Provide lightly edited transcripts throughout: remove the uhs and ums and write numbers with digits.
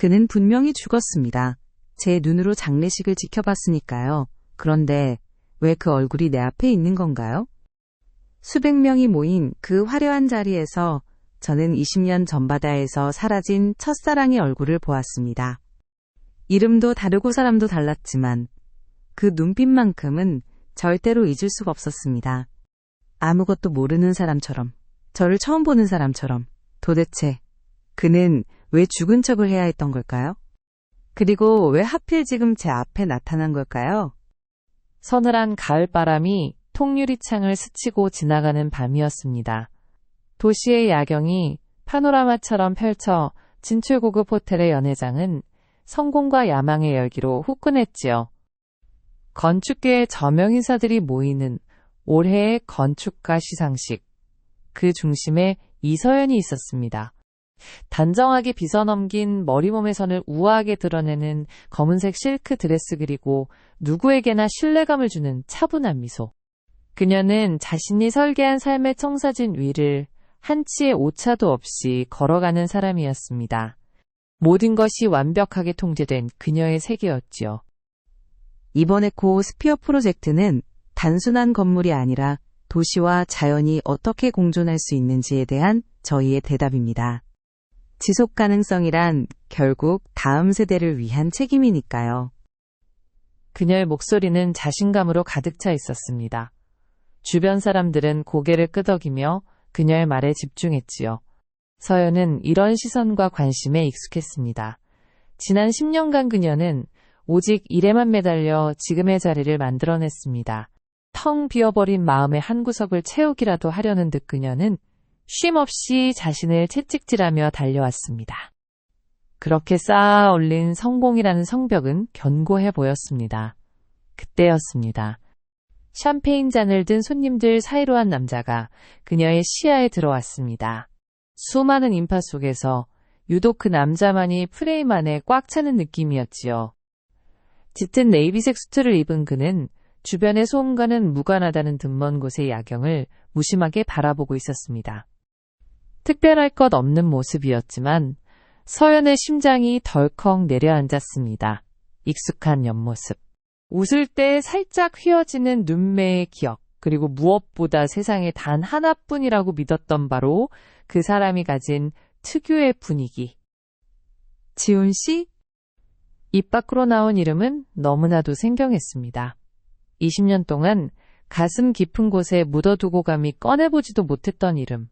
그는 분명히 죽었습니다. 제 눈으로 장례식을 지켜봤으니까요. 그런데 왜 그 얼굴이 내 앞에 있는 건가요? 수백 명이 모인 그 화려한 자리에서 저는 20년 전바다에서 사라진 첫사랑의 얼굴을 보았습니다. 이름도 다르고 사람도 달랐지만 그 눈빛만큼은 절대로 잊을 수가 없었습니다. 아무것도 모르는 사람처럼, 저를 처음 보는 사람처럼. 도대체 그는 왜 죽은 척을 해야 했던 걸까요? 그리고 왜 하필 지금 제 앞에 나타난 걸까요? 서늘한 가을바람이 통유리창을 스치고 지나가는 밤이었습니다. 도시의 야경이 파노라마처럼 펼쳐 진출고급 호텔의 연회장은 성공과 야망의 열기로 후끈했지요. 건축계의 저명인사들이 모이는 올해의 건축가 시상식. 그 중심에 이서연이 있었습니다. 단정하게 빗어넘긴 머리몸의 선을 우아하게 드러내는 검은색 실크 드레스 그리고 누구에게나 신뢰감을 주는 차분한 미소. 그녀는 자신이 설계한 삶의 청사진 위를 한치의 오차도 없이 걸어가는 사람이었습니다. 모든 것이 완벽하게 통제된 그녀의 세계였지요. 이번 에코 스피어 프로젝트는 단순한 건물이 아니라 도시와 자연이 어떻게 공존할 수 있는지에 대한 저희의 대답입니다. 지속 가능성이란 결국 다음 세대를 위한 책임이니까요. 그녀의 목소리는 자신감으로 가득 차 있었습니다. 주변 사람들은 고개를 끄덕이며 그녀의 말에 집중했지요. 서연은 이런 시선과 관심에 익숙했습니다. 지난 10년간 그녀는 오직 일에만 매달려 지금의 자리를 만들어냈습니다. 텅 비어버린 마음의 한 구석을 채우기라도 하려는 듯 그녀는 쉼없이 자신을 채찍질하며 달려왔습니다. 그렇게 쌓아 올린 성공이라는 성벽은 견고해 보였습니다. 그때였습니다. 샴페인 잔을 든 손님들 사이로 한 남자가 그녀의 시야에 들어왔습니다. 수많은 인파 속에서 유독 그 남자만이 프레임 안에 꽉 차는 느낌이었지요. 짙은 네이비색 수트를 입은 그는 주변의 소음과는 무관하다는 듯 먼 곳의 야경을 무심하게 바라보고 있었습니다. 특별할 것 없는 모습이었지만 서연의 심장이 덜컥 내려앉았습니다. 익숙한 옆모습. 웃을 때 살짝 휘어지는 눈매의 기억, 그리고 무엇보다 세상에 단 하나뿐이라고 믿었던 바로 그 사람이 가진 특유의 분위기. 지훈 씨? 입 밖으로 나온 이름은 너무나도 생경했습니다. 20년 동안 가슴 깊은 곳에 묻어두고 감히 꺼내보지도 못했던 이름.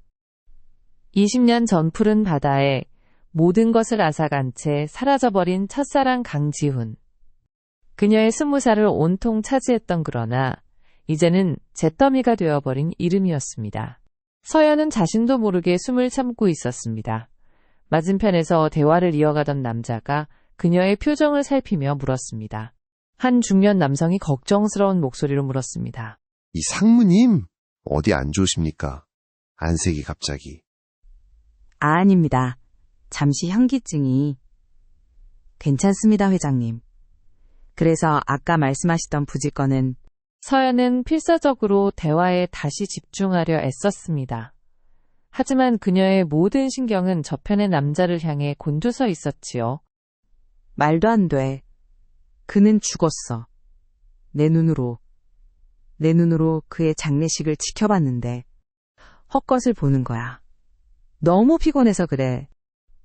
20년 전 푸른 바다에 모든 것을 앗아간 채 사라져버린 첫사랑 강지훈. 그녀의 20살을 온통 차지했던 그러나 이제는 잿더미가 되어버린 이름이었습니다. 서연은 자신도 모르게 숨을 참고 있었습니다. 맞은편에서 대화를 이어가던 남자가 그녀의 표정을 살피며 물었습니다. 한 중년 남성이 걱정스러운 목소리로 물었습니다. 이 상무님, 어디 안 좋으십니까? 안색이 갑자기. 아닙니다. 잠시 현기증이. 괜찮습니다, 회장님. 그래서 아까 말씀하시던 부지건은. 서연은 필사적으로 대화에 다시 집중하려 애썼습니다. 하지만 그녀의 모든 신경은 저편의 남자를 향해 곤두서 있었지요. 말도 안 돼. 그는 죽었어. 내 눈으로 그의 장례식을 지켜봤는데 헛것을 보는 거야. 너무 피곤해서 그래.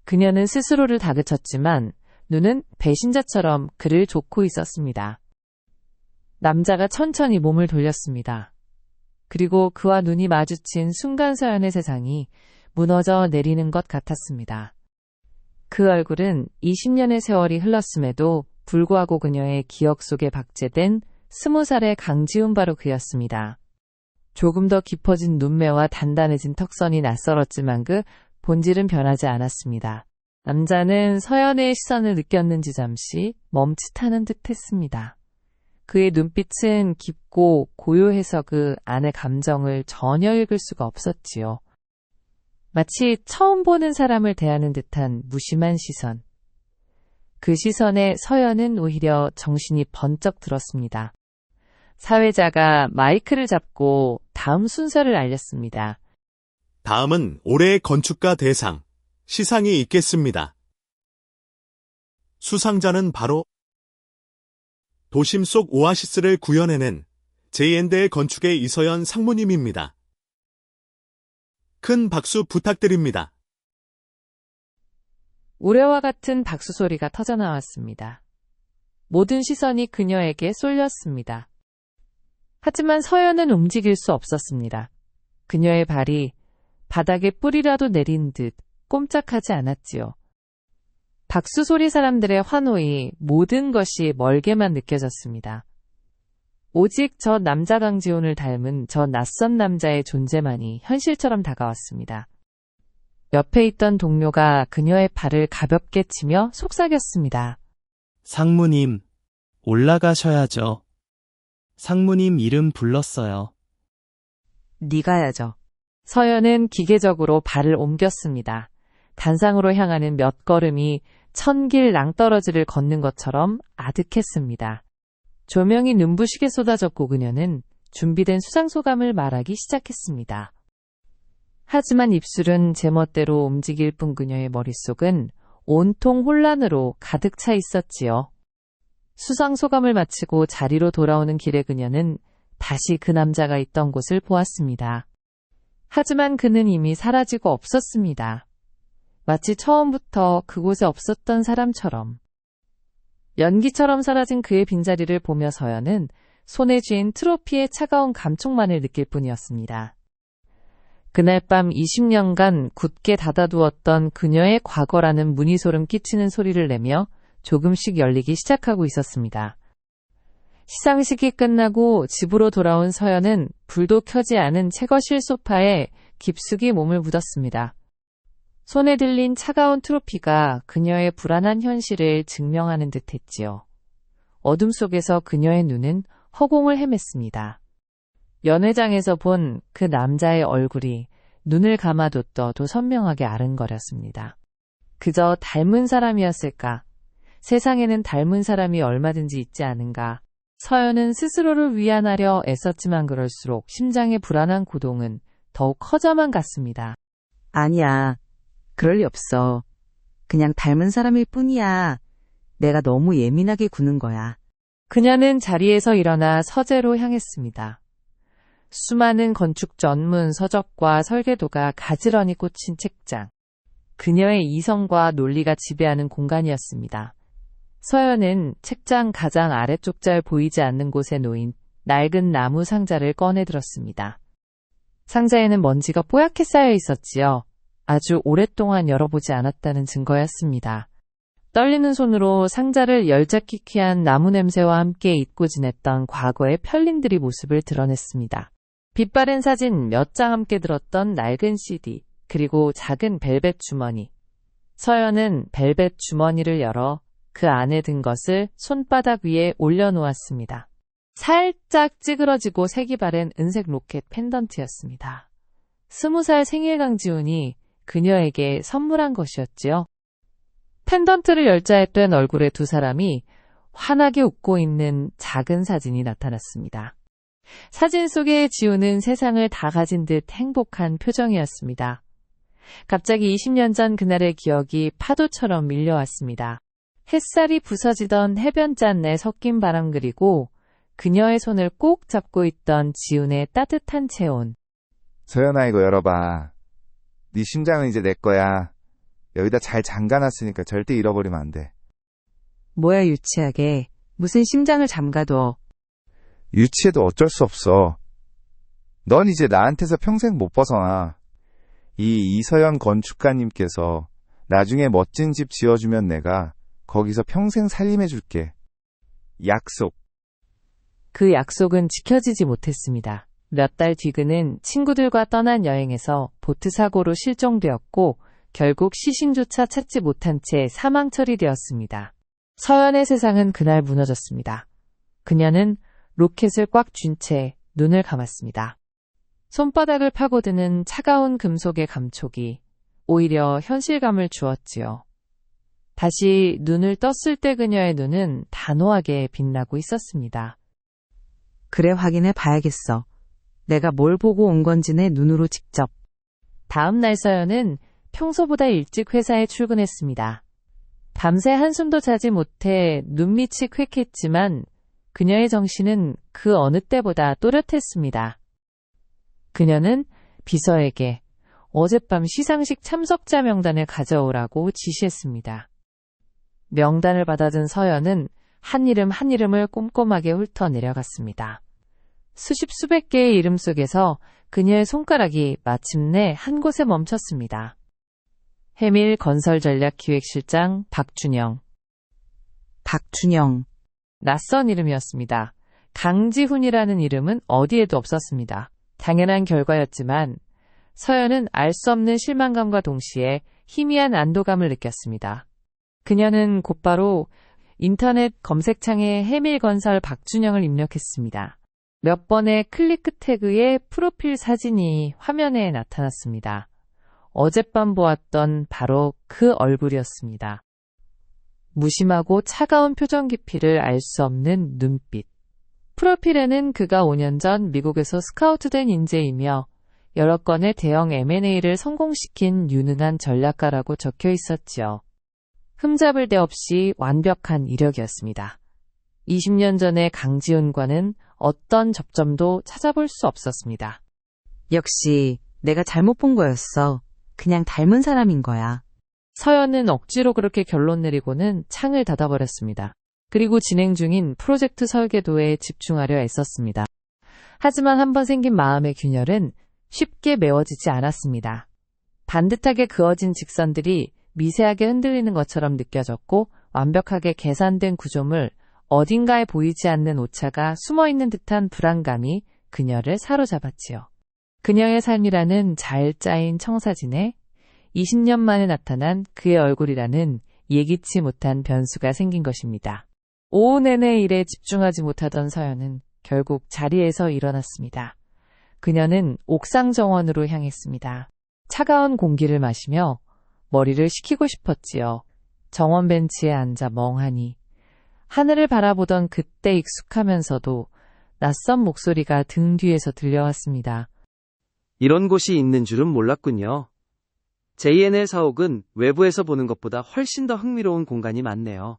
그녀는 스스로를 다그쳤지만 눈은 배신자처럼 그를 좇고 있었습니다. 남자가 천천히 몸을 돌렸습니다. 그리고 그와 눈이 마주친 순간 서연의 세상이 무너져 내리는 것 같았습니다. 그 얼굴은 20년의 세월이 흘렀음에도 불구하고 그녀의 기억 속에 박제된 20살의 강지훈 바로 그였습니다. 조금 더 깊어진 눈매와 단단해진 턱선이 낯설었지만 그 본질은 변하지 않았습니다. 남자는 서연의 시선을 느꼈는지 잠시 멈칫하는 듯 했습니다. 그의 눈빛은 깊고 고요해서 그 안의 감정을 전혀 읽을 수가 없었지요. 마치 처음 보는 사람을 대하는 듯한 무심한 시선. 그 시선에 서연은 오히려 정신이 번쩍 들었습니다. 사회자가 마이크를 잡고 다음 순서를 알렸습니다. 다음은 올해의 건축가 대상, 시상이 있겠습니다. 수상자는 바로 도심 속 오아시스를 구현해낸 제&의 건축의 이서연 상무님입니다. 큰 박수 부탁드립니다. 우레와 같은 박수 소리가 터져나왔습니다. 모든 시선이 그녀에게 쏠렸습니다. 하지만 서연은 움직일 수 없었습니다. 그녀의 발이 바닥에 뿌리라도 내린 듯 꼼짝하지 않았지요. 박수 소리 사람들의 환호이 모든 것이 멀게만 느껴졌습니다. 오직 저 남자 강지훈을 닮은 저 낯선 남자의 존재만이 현실처럼 다가왔습니다. 옆에 있던 동료가 그녀의 발을 가볍게 치며 속삭였습니다. 상무님, 올라가셔야죠. 상무님 이름 불렀어요. 네가 야죠. 서연은 기계적으로 발을 옮겼습니다. 단상으로 향하는 몇 걸음이 천길 낭떠러지를 걷는 것처럼 아득했습니다. 조명이 눈부시게 쏟아졌고 그녀는 준비된 수상소감을 말하기 시작했습니다. 하지만 입술은 제멋대로 움직일 뿐 그녀의 머릿속은 온통 혼란으로 가득 차 있었지요. 수상소감을 마치고 자리로 돌아오는 길에 그녀는 다시 그 남자가 있던 곳을 보았습니다. 하지만 그는 이미 사라지고 없었습니다. 마치 처음부터 그곳에 없었던 사람처럼. 연기처럼 사라진 그의 빈자리를 보며 서연은 손에 쥔 트로피의 차가운 감촉만을 느낄 뿐이었습니다. 그날 밤 20년간 굳게 닫아두었던 그녀의 과거라는 문이 소름 끼치는 소리를 내며 조금씩 열리기 시작하고 있었습니다. 시상식이 끝나고 집으로 돌아온 서연은 불도 켜지 않은 채거실 소파에 깊숙이 몸을 묻었습니다. 손에 들린 차가운 트로피가 그녀의 불안한 현실을 증명하는 듯 했지요. 어둠 속에서 그녀의 눈은 허공을 헤맸습니다. 연회장에서 본 그 남자의 얼굴이 눈을 감아뒀더도 선명하게 아른거렸습니다. 그저 닮은 사람이었을까? 세상에는 닮은 사람이 얼마든지 있지 않은가? 서연은 스스로를 위안하려 애썼지만 그럴수록 심장의 불안한 고동은 더욱 커져만 갔습니다. 아니야. 그럴 리 없어. 그냥 닮은 사람일 뿐이야. 내가 너무 예민하게 구는 거야. 그녀는 자리에서 일어나 서재로 향했습니다. 수많은 건축 전문 서적과 설계도가 가지런히 꽂힌 책장. 그녀의 이성과 논리가 지배하는 공간이었습니다. 서연은 책장 가장 아래쪽 잘 보이지 않는 곳에 놓인 낡은 나무 상자를 꺼내 들었습니다. 상자에는 먼지가 뽀얗게 쌓여 있었지요. 아주 오랫동안 열어보지 않았다는 증거였습니다. 떨리는 손으로 상자를 열잡기 퀴한 나무 냄새와 함께 잊고 지냈던 과거의 편린들이 모습을 드러냈습니다. 빛바랜 사진 몇 장 함께 들었던 낡은 CD, 그리고 작은 벨벳 주머니. 서연은 벨벳 주머니를 열어 그 안에 든 것을 손바닥 위에 올려놓았습니다. 살짝 찌그러지고 색이 바랜 은색 로켓 펜던트였습니다. 20살 생일 강지훈이 그녀에게 선물한 것이었지요. 펜던트를 열자 했던 얼굴의 두 사람이 환하게 웃고 있는 작은 사진이 나타났습니다. 사진 속의 지훈은 세상을 다 가진 듯 행복한 표정이었습니다. 갑자기 20년 전 그날의 기억이 파도처럼 밀려왔습니다. 햇살이 부서지던 해변잔에 섞인 바람 그리고 그녀의 손을 꼭 잡고 있던 지훈의 따뜻한 체온. 서연아, 이거 열어봐. 네 심장은 이제 내 거야. 여기다 잘 잠가놨으니까 절대 잃어버리면 안 돼. 뭐야 유치하게. 무슨 심장을 잠가둬. 유치해도 어쩔 수 없어. 넌 이제 나한테서 평생 못 벗어나. 이 이서연 건축가님께서 나중에 멋진 집 지어주면 내가 거기서 평생 살림해줄게. 약속. 그 약속은 지켜지지 못했습니다. 몇 달 뒤 그는 친구들과 떠난 여행에서 보트 사고로 실종되었고 결국 시신조차 찾지 못한 채 사망 처리되었습니다. 서연의 세상은 그날 무너졌습니다. 그녀는 로켓을 꽉 쥔 채 눈을 감았습니다. 손바닥을 파고드는 차가운 금속의 감촉이 오히려 현실감을 주었지요. 다시 눈을 떴을 때 그녀의 눈은 단호하게 빛나고 있었습니다. 그래 확인해 봐야겠어. 내가 뭘 보고 온 건지 내 눈으로 직접. 다음 날 서연은 평소보다 일찍 회사에 출근했습니다. 밤새 한숨도 자지 못해 눈밑이 퀭했지만 그녀의 정신은 그 어느 때보다 또렷했습니다. 그녀는 비서에게 어젯밤 시상식 참석자 명단을 가져오라고 지시했습니다. 명단을 받아든 서연은 한 이름 한 이름을 꼼꼼하게 훑어 내려갔습니다. 수십 수백 개의 이름 속에서 그녀의 손가락이 마침내 한 곳에 멈췄습니다. 해밀 건설전략기획실장 박준영. 박준영. 낯선 이름이었습니다. 강지훈이라는 이름은 어디에도 없었습니다. 당연한 결과였지만 서연은 알 수 없는 실망감과 동시에 희미한 안도감을 느꼈습니다. 그녀는 곧바로 인터넷 검색창에 해밀건설 박준영을 입력했습니다. 몇 번의 클릭 태그의 프로필 사진이 화면에 나타났습니다. 어젯밤 보았던 바로 그 얼굴이었습니다. 무심하고 차가운 표정 깊이를 알 수 없는 눈빛. 프로필에는 그가 5년 전 미국에서 스카우트된 인재이며 여러 건의 대형 M&A를 성공시킨 유능한 전략가라고 적혀 있었지요. 흠잡을 데 없이 완벽한 이력이었습니다. 20년 전의 강지훈과는 어떤 접점도 찾아볼 수 없었습니다. 역시 내가 잘못 본 거였어. 그냥 닮은 사람인 거야. 서연은 억지로 그렇게 결론 내리고는 창을 닫아버렸습니다. 그리고 진행 중인 프로젝트 설계도에 집중하려 애썼습니다. 하지만 한번 생긴 마음의 균열은 쉽게 메워지지 않았습니다. 반듯하게 그어진 직선들이 미세하게 흔들리는 것처럼 느껴졌고 완벽하게 계산된 구조물, 어딘가에 보이지 않는 오차가 숨어있는 듯한 불안감이 그녀를 사로잡았지요. 그녀의 삶이라는 잘 짜인 청사진에 20년 만에 나타난 그의 얼굴이라는 예기치 못한 변수가 생긴 것입니다. 오후 내내 일에 집중하지 못하던 서연은 결국 자리에서 일어났습니다. 그녀는 옥상 정원으로 향했습니다. 차가운 공기를 마시며 머리를 식히고 싶었지요. 정원 벤치에 앉아 멍하니 하늘을 바라보던 그때 익숙하면서도 낯선 목소리가 등 뒤에서 들려왔습니다. 이런 곳이 있는 줄은 몰랐군요. JNL 사옥은 외부에서 보는 것보다 훨씬 더 흥미로운 공간이 많네요.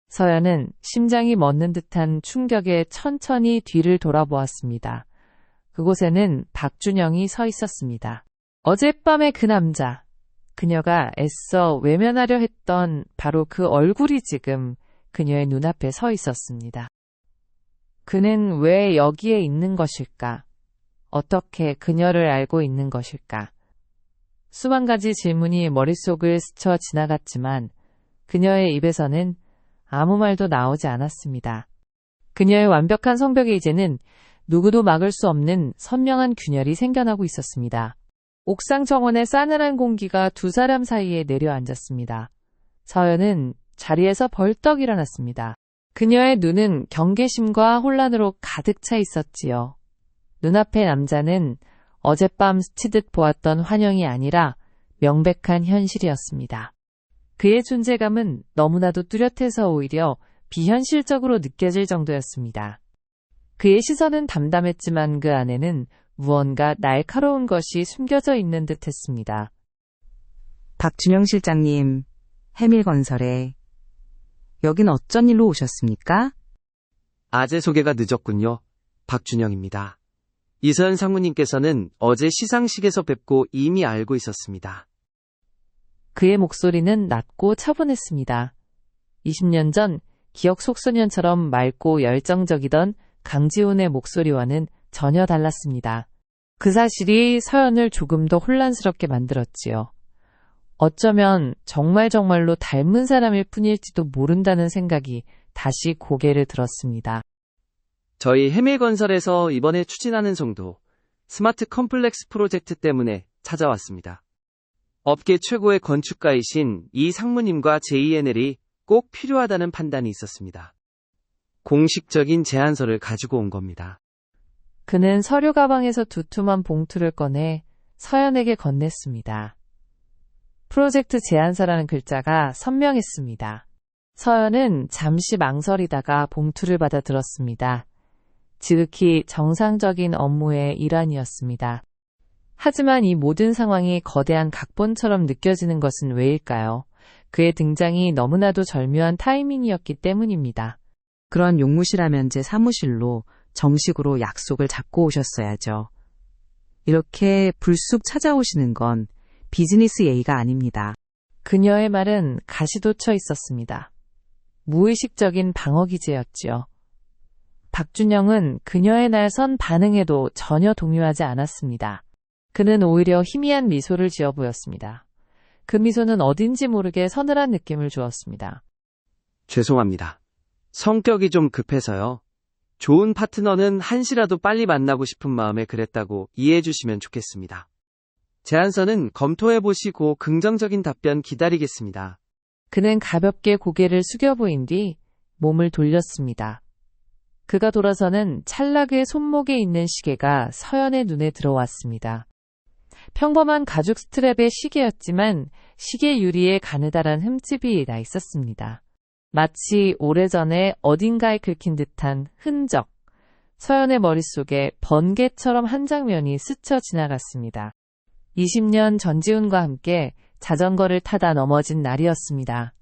서연은 심장이 멎는 듯한 충격에 천천히 뒤를 돌아보았습니다. 그곳에는 박준영이 서 있었습니다. 어젯밤의 그 남자, 그녀가 애써 외면하려 했던 바로 그 얼굴이 지금 그녀의 눈앞에 서 있었습니다. 그는 왜 여기에 있는 것일까? 어떻게 그녀를 알고 있는 것일까? 수만 가지 질문이 머릿속을 스쳐 지나갔지만 그녀의 입에서는 아무 말도 나오지 않았습니다. 그녀의 완벽한 성벽에 이제는 누구도 막을 수 없는 선명한 균열이 생겨나고 있었습니다. 옥상 정원의 싸늘한 공기가 두 사람 사이에 내려앉았습니다. 서연은 자리에서 벌떡 일어났습니다. 그녀의 눈은 경계심과 혼란으로 가득 차 있었지요. 눈앞의 남자는 어젯밤 스치듯 보았던 환영이 아니라 명백한 현실이었습니다. 그의 존재감은 너무나도 뚜렷해서 오히려 비현실적으로 느껴질 정도였습니다. 그의 시선은 담담했지만 그 안에는 무언가 날카로운 것이 숨겨져 있는 듯 했습니다. 박준영 실장님, 해밀건설에 여긴 어쩐 일로 오셨습니까? 아재 소개가 늦었군요. 박준영입니다. 이서연 상무님께서는 어제 시상식에서 뵙고 이미 알고 있었습니다. 그의 목소리는 낮고 차분했습니다. 20년 전 기억 속소년처럼 맑고 열정적이던 강지훈의 목소리와는 전혀 달랐습니다. 그 사실이 서연을 조금 더 혼란스럽게 만들었지요. 어쩌면 정말로 닮은 사람일 뿐일지도 모른다는 생각이 다시 고개를 들었습니다. 저희 해밀건설에서 이번에 추진하는 송도 스마트 컴플렉스 프로젝트 때문에 찾아왔습니다. 업계 최고의 건축가이신 이 상무님과 JNL이 꼭 필요하다는 판단이 있었습니다. 공식적인 제안서를 가지고 온 겁니다. 그는 서류 가방에서 두툼한 봉투를 꺼내 서연에게 건넸습니다. 프로젝트 제안서라는 글자가 선명했습니다. 서연은 잠시 망설이다가 봉투를 받아 들었습니다. 지극히 정상적인 업무의 일환이었습니다. 하지만 이 모든 상황이 거대한 각본처럼 느껴지는 것은 왜일까요? 그의 등장이 너무나도 절묘한 타이밍이었기 때문입니다. 그런 용무시라면 제 사무실로 정식으로 약속을 잡고 오셨어야죠. 이렇게 불쑥 찾아오시는 건 비즈니스 예의가 아닙니다. 그녀의 말은 가시돋쳐 있었습니다. 무의식적인 방어기제였지요. 박준영은 그녀의 날선 반응에도 전혀 동요하지 않았습니다. 그는 오히려 희미한 미소를 지어 보였습니다. 그 미소는 어딘지 모르게 서늘한 느낌을 주었습니다. 죄송합니다. 성격이 좀 급해서요. 좋은 파트너는 한시라도 빨리 만나고 싶은 마음에 그랬다고 이해해 주시면 좋겠습니다. 제안서는 검토해 보시고 긍정적인 답변 기다리겠습니다. 그는 가볍게 고개를 숙여 보인 뒤 몸을 돌렸습니다. 그가 돌아서는 찰나 그의 손목에 있는 시계가 서연의 눈에 들어왔습니다. 평범한 가죽 스트랩의 시계였지만 시계 유리에 가느다란 흠집이 나 있었습니다. 마치 오래전에 어딘가에 긁힌 듯한 흔적. 서연의 머릿속에 번개처럼 한 장면이 스쳐 지나갔습니다. 20년 전지훈과 함께 자전거를 타다 넘어진 날이었습니다.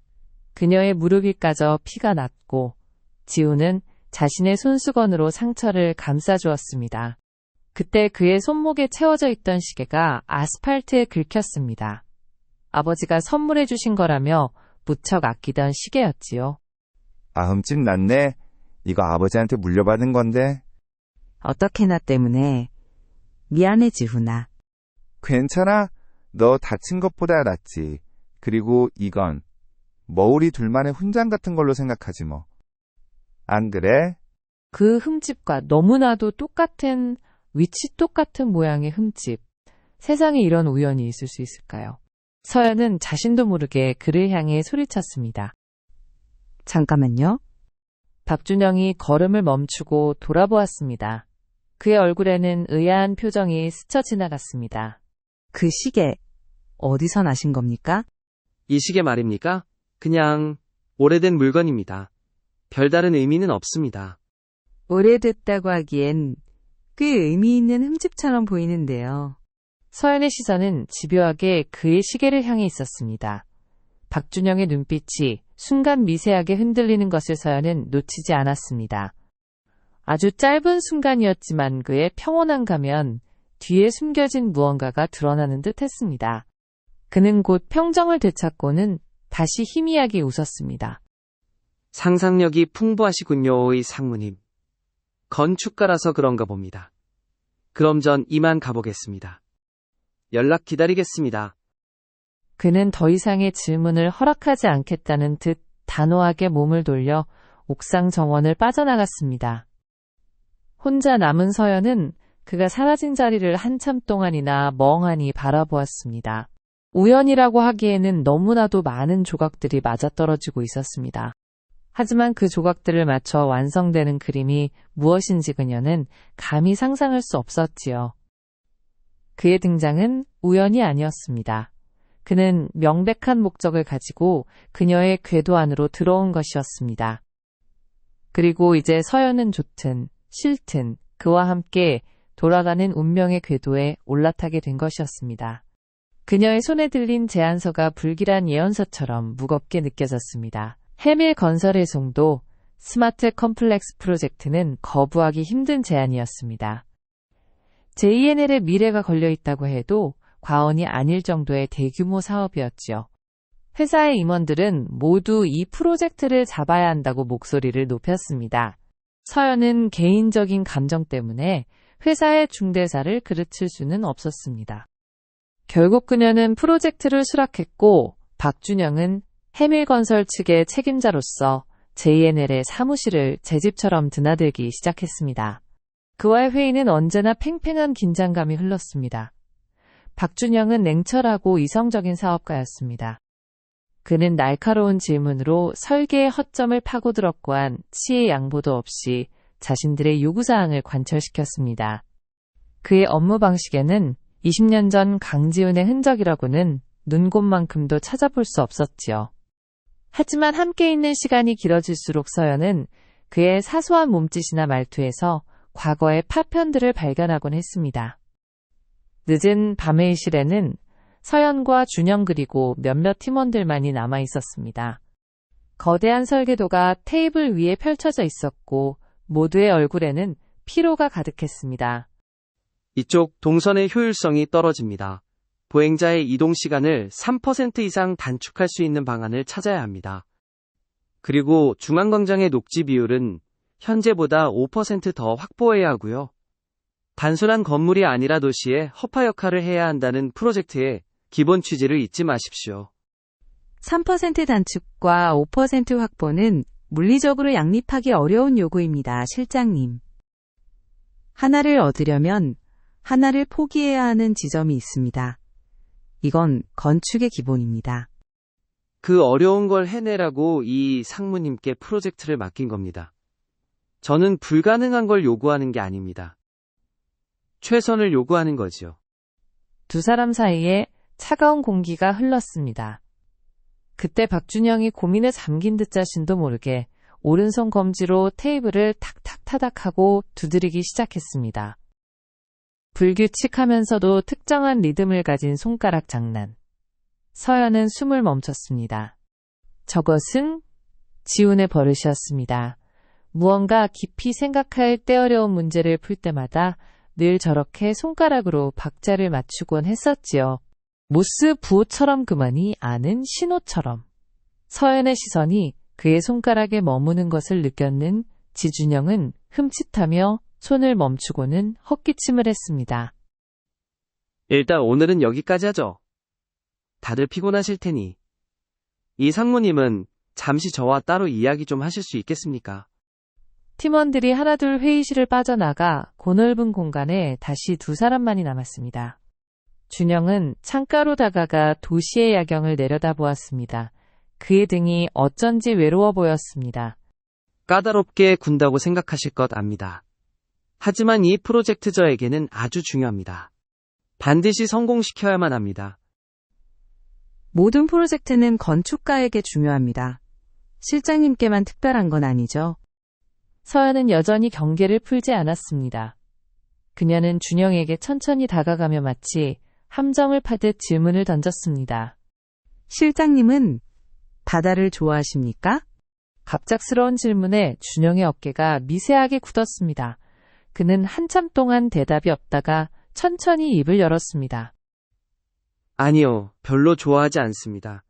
그녀의 무릎 위까지 피가 났고 지훈은 자신의 손수건으로 상처를 감싸주었습니다. 그때 그의 손목에 채워져 있던 시계가 아스팔트에 긁혔습니다. 아버지가 선물해 주신 거라며 무척 아끼던 시계였지요. 흠집 났네. 이거 아버지한테 물려받은 건데. 어떻게 나 때문에. 미안해, 지훈아. 괜찮아? 너 다친 것보다 낫지. 그리고 이건 우리 둘만의 훈장 같은 걸로 생각하지 뭐. 안 그래? 그 흠집과 너무나도 똑같은, 위치 똑같은 모양의 흠집. 세상에 이런 우연이 있을 수 있을까요? 서연은 자신도 모르게 그를 향해 소리쳤습니다. 잠깐만요. 박준영이 걸음을 멈추고 돌아보았습니다. 그의 얼굴에는 의아한 표정이 스쳐 지나갔습니다. 그 시계, 어디서 나신 겁니까? 이 시계 말입니까? 그냥 오래된 물건입니다. 별다른 의미는 없습니다. 오래됐다고 하기엔 꽤 의미 있는 흠집처럼 보이는데요. 서연의 시선은 집요하게 그의 시계를 향해 있었습니다. 박준영의 눈빛이 순간 미세하게 흔들리는 것을 서연은 놓치지 않았습니다. 아주 짧은 순간이었지만 그의 평온한 가면 뒤에 숨겨진 무언가가 드러나는 듯 했습니다. 그는 곧 평정을 되찾고는 다시 희미하게 웃었습니다. 상상력이 풍부하시군요,의 상무님. 건축가라서 그런가 봅니다. 그럼 전 이만 가보겠습니다. 연락 기다리겠습니다. 그는 더 이상의 질문을 허락하지 않겠다는 듯 단호하게 몸을 돌려 옥상 정원을 빠져나갔습니다. 혼자 남은 서연은 그가 사라진 자리를 한참 동안이나 멍하니 바라보았습니다. 우연이라고 하기에는 너무나도 많은 조각들이 맞아떨어지고 있었습니다. 하지만 그 조각들을 맞춰 완성되는 그림이 무엇인지 그녀는 감히 상상할 수 없었지요. 그의 등장은 우연이 아니었습니다. 그는 명백한 목적을 가지고 그녀의 궤도 안으로 들어온 것이었습니다. 그리고 이제 서연은 좋든 싫든 그와 함께 돌아가는 운명의 궤도에 올라타게 된 것이었습니다. 그녀의 손에 들린 제안서가 불길한 예언서처럼 무겁게 느껴졌습니다. 해밀 건설해송도 스마트 컴플렉스 프로젝트는 거부하기 힘든 제안이었습니다. JNL의 미래가 걸려있다고 해도 과언이 아닐 정도의 대규모 사업이었지요. 회사의 임원들은 모두 이 프로젝트를 잡아야 한다고 목소리를 높였습니다. 서연은 개인적인 감정 때문에 회사의 중대사를 그르칠 수는 없었습니다. 결국 그녀는 프로젝트를 수락했고 박준영은 해밀건설 측의 책임자로서 JNL의 사무실을 제 집처럼 드나들기 시작했습니다. 그와의 회의는 언제나 팽팽한 긴장감이 흘렀습니다. 박준영은 냉철하고 이성적인 사업가였습니다. 그는 날카로운 질문으로 설계의 허점을 파고들었고 한 치의 양보도 없이 자신들의 요구사항을 관철시켰습니다. 그의 업무 방식에는 20년 전 강지훈의 흔적이라고는 눈곱만큼도 찾아볼 수 없었지요. 하지만 함께 있는 시간이 길어질수록 서연은 그의 사소한 몸짓이나 말투에서 과거의 파편들을 발견하곤 했습니다. 늦은 밤의 실에는 서연과 준영 그리고 몇몇 팀원들만이 남아 있었습니다. 거대한 설계도가 테이블 위에 펼쳐져 있었고 모두의 얼굴에는 피로가 가득했습니다. 이쪽 동선의 효율성이 떨어집니다. 보행자의 이동 시간을 3% 이상 단축할 수 있는 방안을 찾아야 합니다. 그리고 중앙광장의 녹지 비율은 현재보다 5% 더 확보해야 하고요. 단순한 건물이 아니라 도시의 허파 역할을 해야 한다는 프로젝트의 기본 취지를 잊지 마십시오. 3% 단축과 5% 확보는 물리적으로 양립하기 어려운 요구입니다, 실장님. 하나를 얻으려면 하나를 포기해야 하는 지점이 있습니다. 이건 건축의 기본입니다. 그 어려운 걸 해내라고 이 상무님께 프로젝트를 맡긴 겁니다. 저는 불가능한 걸 요구하는 게 아닙니다. 최선을 요구하는 거지요. 두 사람 사이에 차가운 공기가 흘렀습니다. 그때 박준영이 고민에 잠긴 듯 자신도 모르게 오른손 검지로 테이블을 탁탁 타닥하고 두드리기 시작했습니다. 불규칙하면서도 특정한 리듬을 가진 손가락 장난. 서연은 숨을 멈췄습니다. 저것은 지훈의 버릇이었습니다. 무언가 깊이 생각할 때어려운 문제를 풀 때마다 늘 저렇게 손가락으로 박자를 맞추곤 했었지요. 모스 부호처럼 그만이 아는 신호처럼. 서연의 시선이 그의 손가락에 머무는 것을 느꼈는 지준영은 흠칫하며 손을 멈추고는 헛기침을 했습니다. 일단 오늘은 여기까지 하죠. 다들 피곤하실 테니. 이 상무님은 잠시 저와 따로 이야기 좀 하실 수 있겠습니까? 팀원들이 하나둘 회의실을 빠져나가 고넓은 공간에 다시 두 사람만이 남았습니다. 준영은 창가로 다가가 도시의 야경을 내려다보았습니다. 그의 등이 어쩐지 외로워 보였습니다. 까다롭게 군다고 생각하실 것 압니다. 하지만 이 프로젝트 저에게는 아주 중요합니다. 반드시 성공시켜야만 합니다. 모든 프로젝트는 건축가에게 중요합니다. 실장님께만 특별한 건 아니죠. 서연은 여전히 경계를 풀지 않았습니다. 그녀는 준영에게 천천히 다가가며 마치 함정을 파듯 질문을 던졌습니다. 실장님은 바다를 좋아하십니까? 갑작스러운 질문에 준영의 어깨가 미세하게 굳었습니다. 그는 한참 동안 대답이 없다가 천천히 입을 열었습니다. 아니요, 별로 좋아하지 않습니다.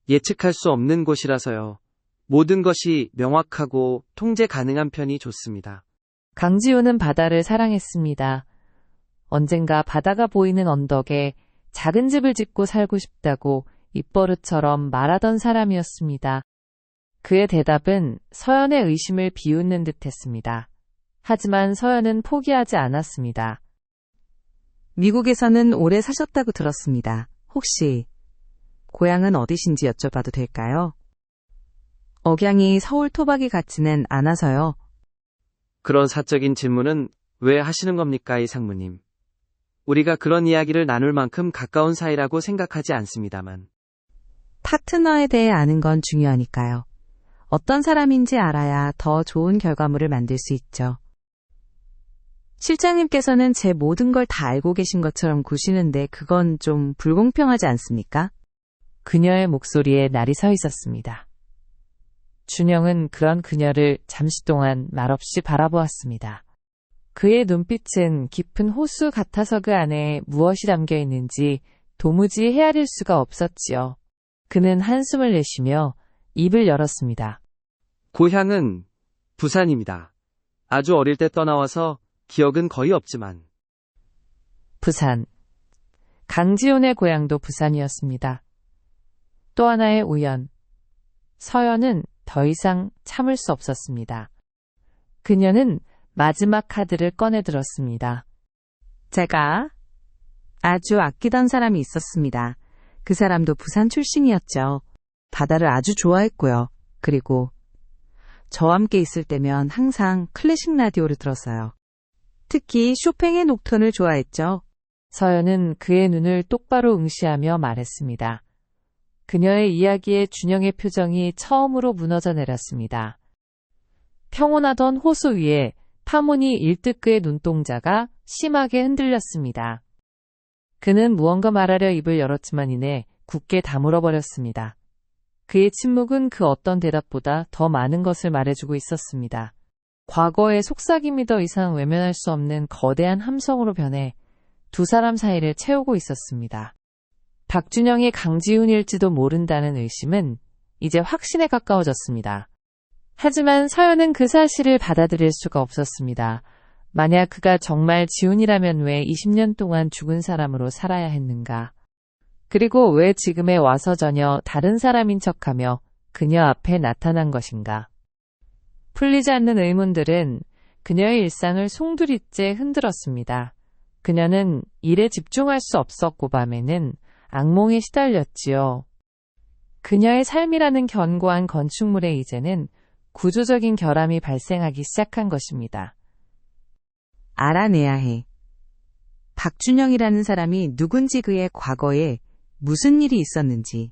예측할 수 없는 곳이라서요. 모든 것이 명확하고 통제 가능한 편이 좋습니다. 강지훈은 바다를 사랑했습니다. 언젠가 바다가 보이는 언덕에 작은 집을 짓고 살고 싶다고 입버릇처럼 말하던 사람이었습니다. 그의 대답은 서연의 의심을 비웃는 듯했습니다. 하지만 서연은 포기하지 않았습니다. 미국에서는 오래 사셨다고 들었습니다. 혹시 고향은 어디신지 여쭤봐도 될까요? 억양이 서울 토박이 같지는 않아서요. 그런 사적인 질문은 왜 하시는 겁니까, 이 상무님? 우리가 그런 이야기를 나눌 만큼 가까운 사이라고 생각하지 않습니다만. 파트너에 대해 아는 건 중요하니까요. 어떤 사람인지 알아야 더 좋은 결과물을 만들 수 있죠. 실장님께서는 제 모든 걸 다 알고 계신 것처럼 구시는데 그건 좀 불공평하지 않습니까? 그녀의 목소리에 날이 서 있었습니다. 준영은 그런 그녀를 잠시 동안 말없이 바라보았습니다. 그의 눈빛은 깊은 호수 같아서 그 안에 무엇이 담겨 있는지 도무지 헤아릴 수가 없었지요. 그는 한숨을 내쉬며 입을 열었습니다. 고향은 부산입니다. 아주 어릴 때 떠나와서 기억은 거의 없지만. 부산. 강지훈의 고향도 부산이었습니다. 또 하나의 우연. 서연은 더 이상 참을 수 없었습니다. 그녀는 마지막 카드를 꺼내들었습니다. 제가 아주 아끼던 사람이 있었습니다. 그 사람도 부산 출신이었죠. 바다를 아주 좋아했고요. 그리고 저와 함께 있을 때면 항상 클래식 라디오를 들었어요. 특히 쇼팽의 녹턴을 좋아했죠. 서연은 그의 눈을 똑바로 응시하며 말했습니다. 그녀의 이야기에 준영의 표정이 처음으로 무너져 내렸습니다. 평온하던 호수 위에 파무늬 일뜨끄의 눈동자가 심하게 흔들렸습니다. 그는 무언가 말하려 입을 열었지만 이내 굳게 다물어 버렸습니다. 그의 침묵은 그 어떤 대답보다 더 많은 것을 말해주고 있었습니다. 과거의 속삭임이 더 이상 외면할 수 없는 거대한 함성으로 변해 두 사람 사이를 채우고 있었습니다. 박준영이 강지훈일지도 모른다는 의심은 이제 확신에 가까워졌습니다. 하지만 서연은 그 사실을 받아들일 수가 없었습니다. 만약 그가 정말 지훈이라면 왜 20년 동안 죽은 사람으로 살아야 했는가? 그리고 왜 지금에 와서 전혀 다른 사람인 척하며 그녀 앞에 나타난 것인가? 풀리지 않는 의문들은 그녀의 일상을 송두리째 흔들었습니다. 그녀는 일에 집중할 수 없었고 밤에는 악몽에 시달렸지요. 그녀의 삶이라는 견고한 건축물에 이제는 구조적인 결함이 발생하기 시작한 것입니다. 알아내야 해. 박준영이라는 사람이 누군지 그의 과거에 무슨 일이 있었는지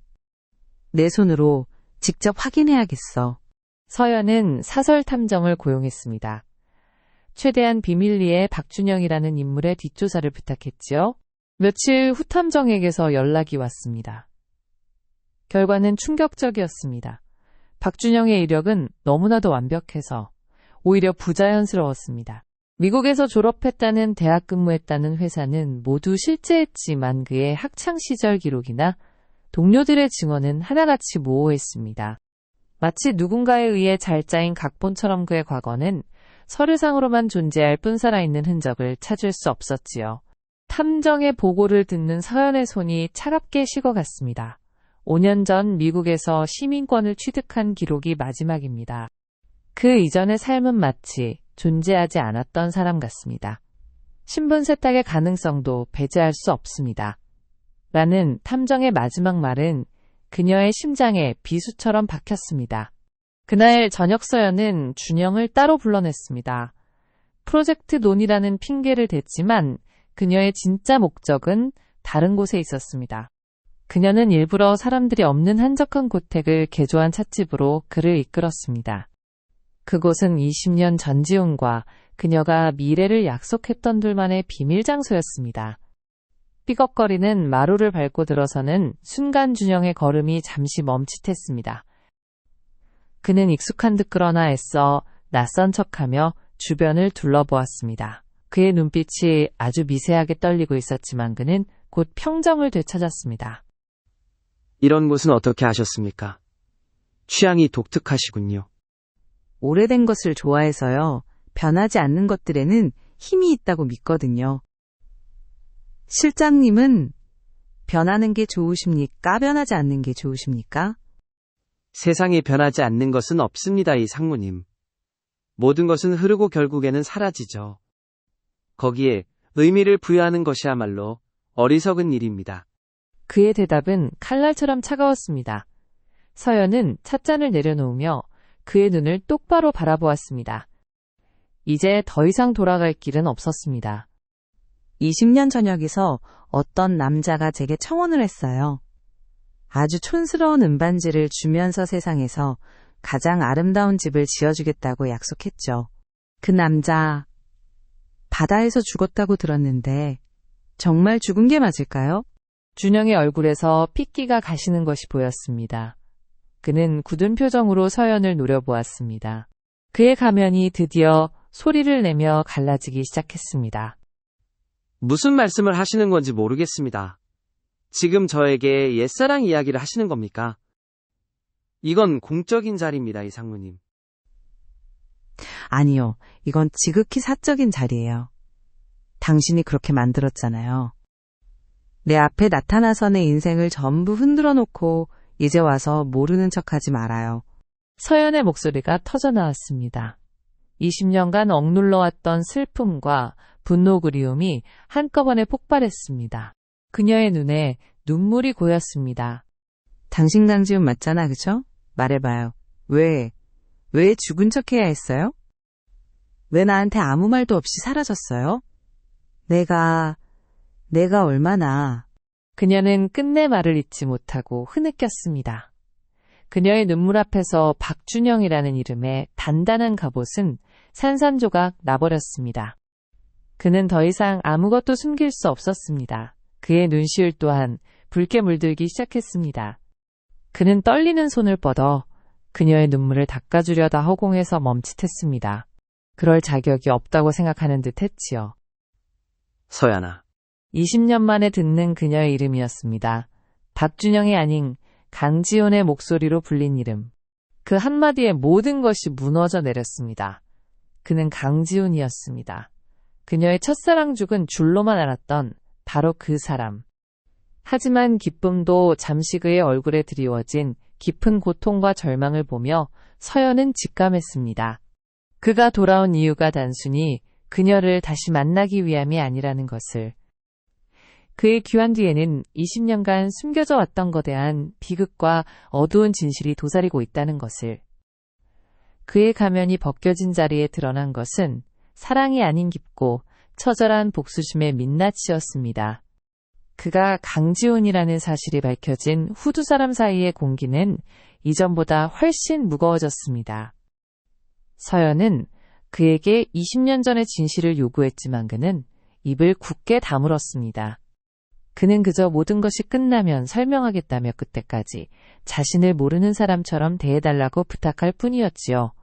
내 손으로 직접 확인해야겠어. 서연은 사설 탐정을 고용했습니다. 최대한 비밀리에 박준영이라는 인물의 뒷조사를 부탁했지요. 며칠 후 탐정에게서 연락이 왔습니다. 결과는 충격적이었습니다. 박준영의 이력은 너무나도 완벽해서 오히려 부자연스러웠습니다. 미국에서 졸업했다는 대학 근무했다는 회사는 모두 실제했지만 그의 학창시절 기록이나 동료들의 증언은 하나같이 모호했습니다. 마치 누군가에 의해 잘 짜인 각본처럼 그의 과거는 서류상으로만 존재할 뿐 살아있는 흔적을 찾을 수 없었지요. 탐정의 보고를 듣는 서연의 손이 차갑게 식어갔습니다. 5년 전 미국에서 시민권을 취득한 기록이 마지막입니다. 그 이전의 삶은 마치 존재하지 않았던 사람 같습니다. 신분 세탁의 가능성도 배제할 수 없습니다. 라는 탐정의 마지막 말은 그녀의 심장에 비수처럼 박혔습니다. 그날 저녁 서연은 준영을 따로 불러냈습니다. 프로젝트 논의라는 핑계를 댔지만 그녀의 진짜 목적은 다른 곳에 있었습니다. 그녀는 일부러 사람들이 없는 한적한 고택을 개조한 찻집으로 그를 이끌었습니다. 그곳은 20년 전 지훈과 그녀가 미래를 약속했던 둘만의 비밀 장소였습니다. 삐걱거리는 마루를 밟고 들어서는 순간 준영의 걸음이 잠시 멈칫했습니다. 그는 익숙한 듯 그러나 애써 낯선 척하며 주변을 둘러보았습니다. 그의 눈빛이 아주 미세하게 떨리고 있었지만 그는 곧 평정을 되찾았습니다. 이런 곳은 어떻게 아셨습니까? 취향이 독특하시군요. 오래된 것을 좋아해서요. 변하지 않는 것들에는 힘이 있다고 믿거든요. 실장님은 변하는 게 좋으십니까? 변하지 않는 게 좋으십니까? 세상에 변하지 않는 것은 없습니다, 이 상무님. 모든 것은 흐르고 결국에는 사라지죠. 거기에 의미를 부여하는 것이야말로 어리석은 일입니다. 그의 대답은 칼날처럼 차가웠습니다. 서연은 찻잔을 내려놓으며 그의 눈을 똑바로 바라보았습니다. 이제 더 이상 돌아갈 길은 없었습니다. 20년 전역에서 어떤 남자가 제게 청혼을 했어요. 아주 촌스러운 은반지를 주면서 세상에서 가장 아름다운 집을 지어주겠다고 약속했죠. 그 남자 바다에서 죽었다고 들었는데 정말 죽은 게 맞을까요? 준영의 얼굴에서 핏기가 가시는 것이 보였습니다. 그는 굳은 표정으로 서연을 노려보았습니다. 그의 가면이 드디어 소리를 내며 갈라지기 시작했습니다. 무슨 말씀을 하시는 건지 모르겠습니다. 지금 저에게 옛사랑 이야기를 하시는 겁니까? 이건 공적인 자리입니다, 이 상무님. 아니요, 이건 지극히 사적인 자리예요. 당신이 그렇게 만들었잖아요. 내 앞에 나타나서 내 인생을 전부 흔들어 놓고 이제 와서 모르는 척하지 말아요. 서연의 목소리가 터져나왔습니다. 20년간 억눌러왔던 슬픔과 분노 그리움이 한꺼번에 폭발했습니다. 그녀의 눈에 눈물이 고였습니다. 당신 강지훈 맞잖아, 그죠? 말해봐요. 왜 죽은 척 해야 했어요? 왜 나한테 아무 말도 없이 사라졌어요? 내가 얼마나... 그녀는 끝내 말을 잇지 못하고 흐느꼈습니다. 그녀의 눈물 앞에서 박준영이라는 이름의 단단한 갑옷은 산산조각 나버렸습니다. 그는 더 이상 아무것도 숨길 수 없었습니다. 그의 눈시울 또한 붉게 물들기 시작했습니다. 그는 떨리는 손을 뻗어 그녀의 눈물을 닦아주려다 허공에서 멈칫했습니다. 그럴 자격이 없다고 생각하는 듯 했지요. 서연아. 20년 만에 듣는 그녀의 이름이었습니다. 박준영이 아닌 강지훈의 목소리로 불린 이름. 그 한마디에 모든 것이 무너져 내렸습니다. 그는 강지훈이었습니다. 그녀의 첫사랑 죽은 줄로만 알았던 바로 그 사람. 하지만 기쁨도 잠시 그의 얼굴에 드리워진 깊은 고통과 절망을 보며 서연은 직감했습니다. 그가 돌아온 이유가 단순히 그녀를 다시 만나기 위함이 아니라는 것을. 그의 귀환 뒤에는 20년간 숨겨져 왔던 거대한 비극과 어두운 진실이 도사리고 있다는 것을. 그의 가면이 벗겨진 자리에 드러난 것은 사랑이 아닌 깊고 처절한 복수심의 민낯이었습니다. 그가 강지훈이라는 사실이 밝혀진 후 두 사람 사이의 공기는 이전보다 훨씬 무거워졌습니다. 서연은 그에게 20년 전의 진실을 요구했지만 그는 입을 굳게 다물었습니다. 그는 그저 모든 것이 끝나면 설명하겠다며 그때까지 자신을 모르는 사람처럼 대해달라고 부탁할 뿐이었지요.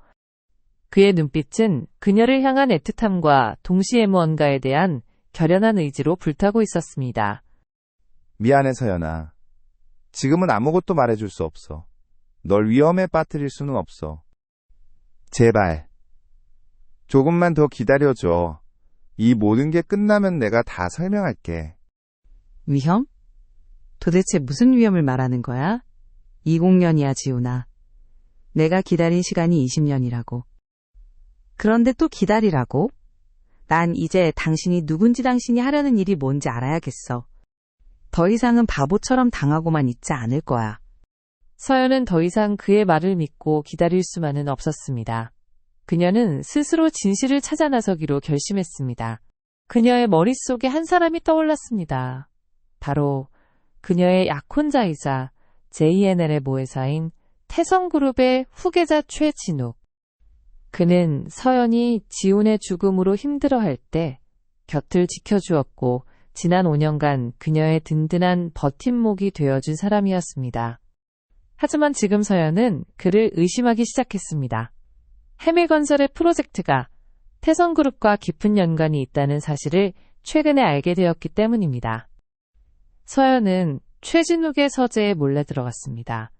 그의 눈빛은 그녀를 향한 애틋함과 동시에 무언가에 대한 결연한 의지로 불타고 있었습니다. 미안해, 서연아. 지금은 아무것도 말해줄 수 없어. 널 위험에 빠뜨릴 수는 없어. 제발. 조금만 더 기다려줘. 이 모든 게 끝나면 내가 다 설명할게. 위험? 도대체 무슨 위험을 말하는 거야? 20년이야, 지훈아. 내가 기다린 시간이 20년이라고. 그런데 또 기다리라고? 난 이제 당신이 누군지 당신이 하려는 일이 뭔지 알아야겠어. 더 이상은 바보처럼 당하고만 있지 않을 거야. 서연은 더 이상 그의 말을 믿고 기다릴 수만은 없었습니다. 그녀는 스스로 진실을 찾아 나서기로 결심했습니다. 그녀의 머릿속에 한 사람이 떠올랐습니다. 바로 그녀의 약혼자이자 JNL의 모회사인 태성그룹의 후계자 최진욱. 그는 서연이 지훈의 죽음으로 힘들어할 때 곁을 지켜주었고 지난 5년간 그녀의 든든한 버팀목이 되어준 사람이었습니다. 하지만 지금 서연은 그를 의심하기 시작했습니다. 해밀건설의 프로젝트가 태성그룹과 깊은 연관이 있다는 사실을 최근에 알게 되었기 때문입니다. 서연은 최진욱의 서재에 몰래 들어갔습니다.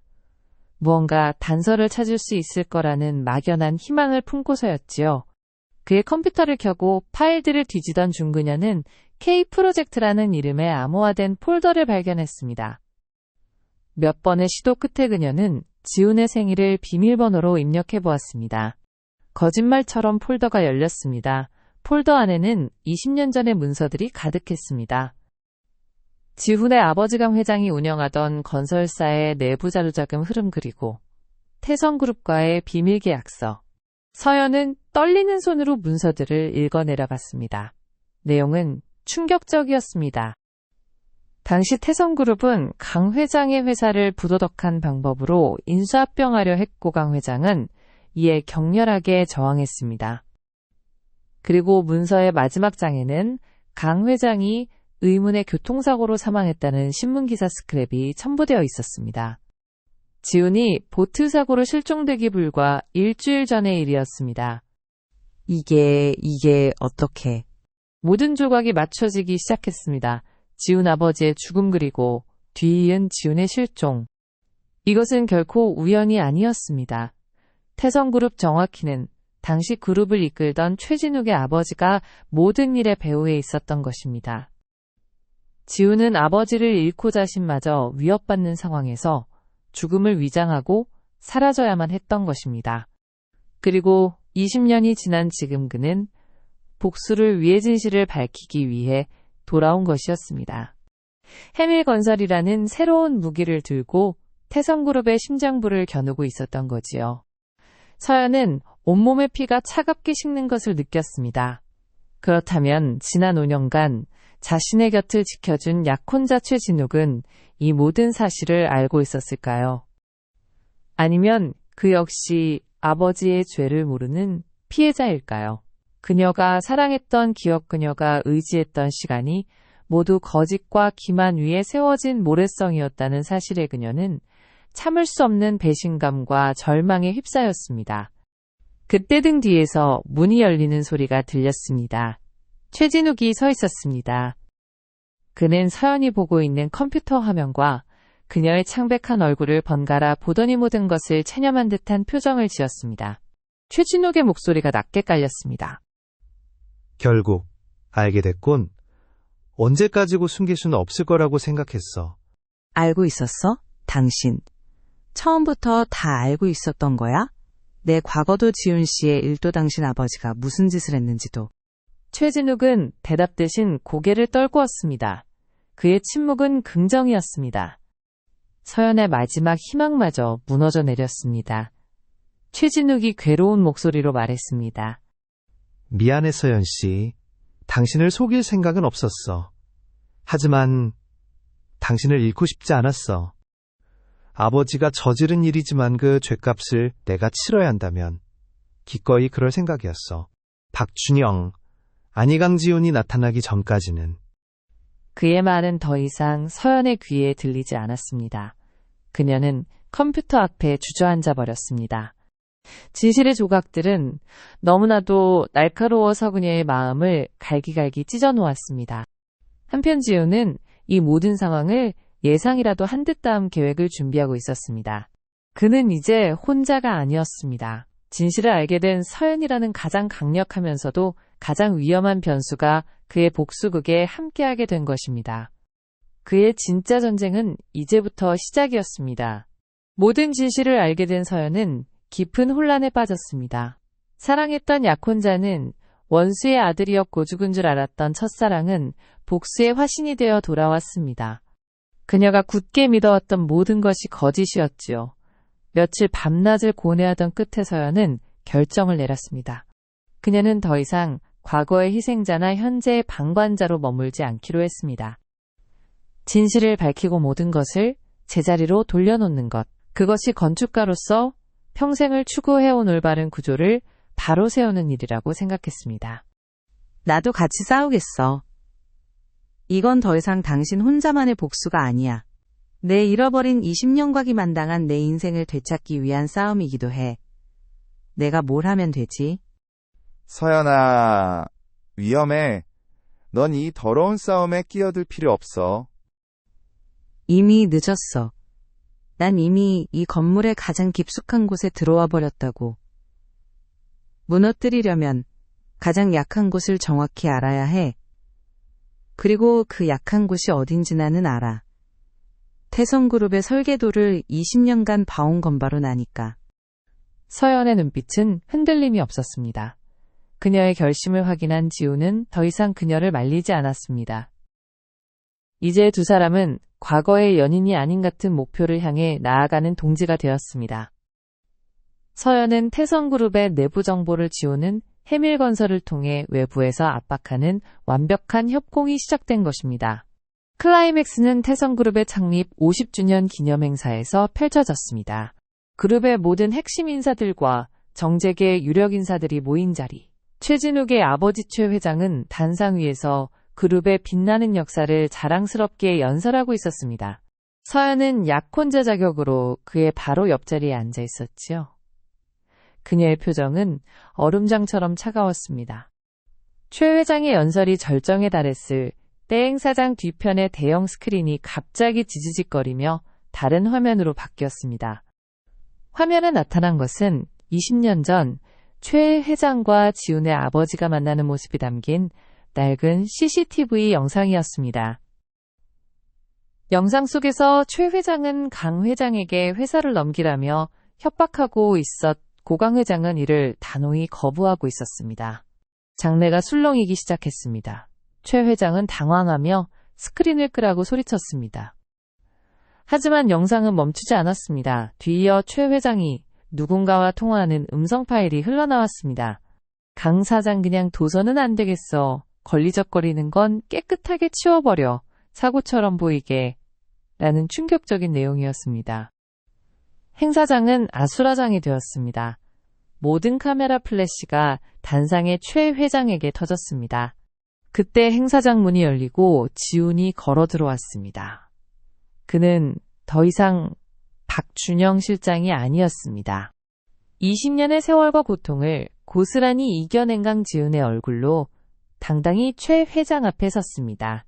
무언가 단서를 찾을 수 있을 거라는 막연한 희망을 품고서였지요. 그의 컴퓨터를 켜고 파일들을 뒤지던 중 그녀는 K프로젝트라는 이름의 암호화된 폴더를 발견했습니다. 몇 번의 시도 끝에 그녀는 지훈의 생일을 비밀번호로 입력해보았습니다. 거짓말처럼 폴더가 열렸습니다. 폴더 안에는 20년 전의 문서들이 가득했습니다. 지훈의 아버지 강 회장이 운영하던 건설사의 내부 자료자금 흐름 그리고 태성그룹과의 비밀 계약서. 서연은 떨리는 손으로 문서들을 읽어내려갔습니다. 내용은 충격적이었습니다. 당시 태성그룹은 강 회장의 회사를 부도덕한 방법으로 인수합병하려 했고 강 회장은 이에 격렬하게 저항했습니다. 그리고 문서의 마지막 장에는 강 회장이 의문의 교통사고로 사망했다는 신문기사 스크랩이 첨부되어 있었습니다. 지훈이 보트 사고로 실종되기 불과 일주일 전의 일이었습니다. 이게 어떻게? 모든 조각이 맞춰지기 시작했습니다. 지훈 아버지의 죽음 그리고 뒤이은 지훈의 실종. 이것은 결코 우연이 아니었습니다. 태성그룹 정확히는 당시 그룹을 이끌던 최진욱의 아버지가 모든 일의 배후에 있었던 것입니다. 지훈은 아버지를 잃고 자신마저 위협받는 상황에서 죽음을 위장하고 사라져야만 했던 것입니다. 그리고 20년이 지난 지금 그는 복수를 위해 진실을 밝히기 위해 돌아온 것이었습니다. 해밀건설이라는 새로운 무기를 들고 태성그룹의 심장부를 겨누고 있었던 거지요. 서연은 온몸의 피가 차갑게 식는 것을 느꼈습니다. 그렇다면 지난 5년간 자신의 곁을 지켜준 약혼자 최진욱은 이 모든 사실을 알고 있었을까요? 아니면 그 역시 아버지의 죄를 모르는 피해자일까요? 그녀가 사랑했던 기억, 그녀가 의지했던 시간이 모두 거짓과 기만 위에 세워진 모래성이었다는 사실에 그녀는 참을 수 없는 배신감과 절망에 휩싸였습니다. 그때 등 뒤에서 문이 열리는 소리가 들렸습니다. 최진욱이 서 있었습니다. 그는 서연이 보고 있는 컴퓨터 화면과 그녀의 창백한 얼굴을 번갈아 보더니 모든 것을 체념한 듯한 표정을 지었습니다. 최진욱의 목소리가 낮게 깔렸습니다. 결국 알게 됐군. 언제까지고 숨길 수는 없을 거라고 생각했어. 알고 있었어? 당신. 처음부터 다 알고 있었던 거야? 내 과거도 지훈 씨의 일도 당신 아버지가 무슨 짓을 했는지도. 최진욱은 대답 대신 고개를 떨구었습니다. 그의 침묵은 긍정이었습니다. 서연의 마지막 희망마저 무너져 내렸습니다. 최진욱이 괴로운 목소리로 말했습니다. 미안해, 서연 씨. 당신을 속일 생각은 없었어. 하지만 당신을 잃고 싶지 않았어. 아버지가 저지른 일이지만 그 죗값을 내가 치러야 한다면 기꺼이 그럴 생각이었어. 박준영, 안희강지훈이 나타나기 전까지는. 그의 말은 더 이상 서연의 귀에 들리지 않았습니다. 그녀는 컴퓨터 앞에 주저앉아 버렸습니다. 진실의 조각들은 너무나도 날카로워서 그녀의 마음을 갈기갈기 찢어 놓았습니다. 한편 지훈은 이 모든 상황을 예상이라도 한 듯 다음 계획을 준비하고 있었습니다. 그는 이제 혼자가 아니었습니다. 진실을 알게 된 서연이라는 가장 강력하면서도 가장 위험한 변수가 그의 복수극에 함께하게 된 것입니다. 그의 진짜 전쟁은 이제부터 시작이었습니다. 모든 진실을 알게 된 서연은 깊은 혼란에 빠졌습니다. 사랑했던 약혼자는 원수의 아들이었고 죽은 줄 알았던 첫사랑은 복수의 화신이 되어 돌아왔습니다. 그녀가 굳게 믿어왔던 모든 것이 거짓이었지요. 며칠 밤낮을 고뇌하던 끝에 서연은 결정을 내렸습니다. 그녀는 더 이상 과거의 희생자나 현재의 방관자로 머물지 않기로 했습니다. 진실을 밝히고 모든 것을 제자리로 돌려놓는 것. 그것이 건축가로서 평생을 추구해온 올바른 구조를 바로 세우는 일이라고 생각했습니다. 나도 같이 싸우겠어. 이건 더 이상 당신 혼자만의 복수가 아니야. 내 잃어버린 20년과 기만당한 내 인생을 되찾기 위한 싸움이기도 해. 내가 뭘 하면 되지? 서연아, 위험해. 넌 이 더러운 싸움에 끼어들 필요 없어. 이미 늦었어. 난 이미 이 건물의 가장 깊숙한 곳에 들어와 버렸다고. 무너뜨리려면 가장 약한 곳을 정확히 알아야 해. 그리고 그 약한 곳이 어딘지 나는 알아. 태성그룹의 설계도를 20년간 봐온 건바로 나니까. 서연의 눈빛은 흔들림이 없었습니다. 그녀의 결심을 확인한 지우는 더 이상 그녀를 말리지 않았습니다. 이제 두 사람은 과거의 연인이 아닌 같은 목표를 향해 나아가는 동지가 되었습니다. 서연은 태성그룹의 내부 정보를 지우는 해밀건설을 통해 외부에서 압박하는 완벽한 협공이 시작된 것입니다. 클라이맥스는 태성그룹의 창립 50주년 기념행사에서 펼쳐졌습니다. 그룹의 모든 핵심 인사들과 정재계 유력 인사들이 모인 자리. 최진욱의 아버지 최 회장은 단상 위에서 그룹의 빛나는 역사를 자랑스럽게 연설하고 있었습니다. 서연은 약혼자 자격으로 그의 바로 옆자리에 앉아 있었지요. 그녀의 표정은 얼음장처럼 차가웠습니다. 최 회장의 연설이 절정에 달했을 때 행사장 뒤편의 대형 스크린이 갑자기 지지직거리며 다른 화면으로 바뀌었습니다. 화면에 나타난 것은 20년 전 최 회장과 지훈의 아버지가 만나는 모습이 담긴 낡은 CCTV 영상이었습니다. 영상 속에서 최 회장은 강 회장에게 회사를 넘기라며 협박하고 있었고 강 회장은 이를 단호히 거부하고 있었습니다. 장내가 술렁이기 시작했습니다. 최 회장은 당황하며 스크린을 끄라고 소리쳤습니다. 하지만 영상은 멈추지 않았습니다. 뒤이어 최 회장이 누군가와 통화하는 음성 파일이 흘러나왔습니다. 강 사장 그냥 둬서는 안 되겠어. 걸리적거리는 건 깨끗하게 치워버려. 사고처럼 보이게. 라는 충격적인 내용이었습니다. 행사장은 아수라장이 되었습니다. 모든 카메라 플래시가 단상의 최 회장에게 터졌습니다. 그때 행사장 문이 열리고 지훈이 걸어 들어왔습니다. 그는 더 이상 박준영 실장이 아니었습니다. 20년의 세월과 고통을 고스란히 이겨낸 강지훈의 얼굴로 당당히 최 회장 앞에 섰습니다.